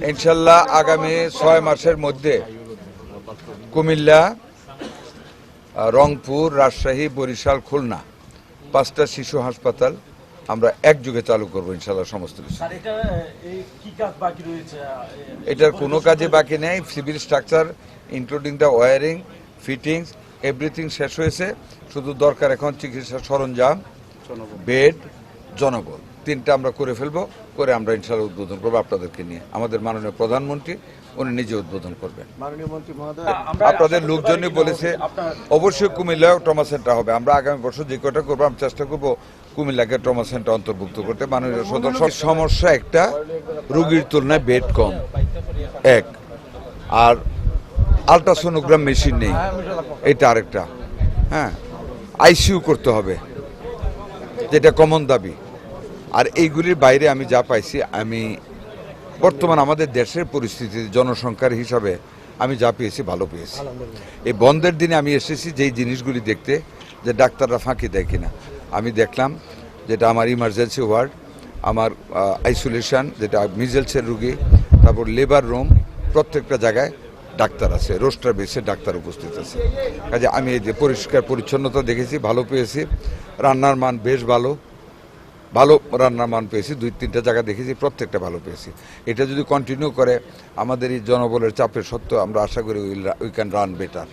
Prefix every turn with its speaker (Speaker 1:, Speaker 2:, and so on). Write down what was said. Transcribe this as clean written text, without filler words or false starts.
Speaker 1: ইনশাল্লাহ আগামী 6 মাসের মধ্যে কুমিল্লা, রংপুর, রাজশাহী, বরিশাল, খুলনা 5টা শিশু হাসপাতাল আমরা একযোগে চালু করবো ইনশাল্লাহ। সমস্ত কিছু এটার কোনো কাজে বাকি নেই। Civil structure including the wiring, fittings, everything শেষ হয়েছে। শুধু দরকার এখন চিকিৎসা সরঞ্জাম, বেড, জনবল, 3টা আমরা করে ফেলবো। করে আমরা ইনশাল্লাহ উদ্বোধন করবো আপনাদেরকে নিয়ে। আমাদের মাননীয় প্রধানমন্ত্রী উনি নিজে উদ্বোধন করবেন। আপনাদের লোকজনই বলেছে অবশ্যই কুমিল্লায় ট্রমা সেন্টার হবে। আমরা আগামী বছর যে কটা করবো আমরা চেষ্টা করবো কুমিল্লাকে ট্রমা সেন্টার অন্তর্ভুক্ত করতে। মাননীয় সদস্য সমস্যা একটা, রোগীর তুলনায় বেড কম, এক, আর আলট্রাসোনোগ্রাম মেশিন নেই, এটা আরেকটা। হ্যাঁ, আইসিইউ করতে হবে, যেটা কমন দাবি। আর এইগুলির বাইরে আমি যা পাইছি, আমি বর্তমান আমাদের দেশের পরিস্থিতি জনসংখ্যার হিসাবে আমি যা পেয়েছি ভালো পেয়েছি। এই বন্ধের দিনে আমি এসেছি যেই জিনিসগুলি দেখতে, যে ডাক্তাররা ফাঁকি দেয় কিনা। আমি দেখলাম যেটা আমার ইমার্জেন্সি ওয়ার্ড, আমার আইসোলেশন যেটা মিজেলসের রুগী, তারপর লেবার রুম, প্রত্যেকটা জায়গায় ডাক্তার আছে, রোস্টার বেসে ডাক্তার উপস্থিত আছে। কাজে আমি এই যে পরিষ্কার পরিচ্ছন্নতা দেখেছি, ভালো পেয়েছি। রান্নার মান বেশ ভালো রান্নার মান পেয়েছি। 2-3টা জায়গা দেখেছি, প্রত্যেকটা ভালো পেয়েছি। এটা যদি কন্টিনিউ করে আমাদের এই জনবলের চাপের সত্ত্বেও আমরা আশা করি উই ক্যান রান বেটার।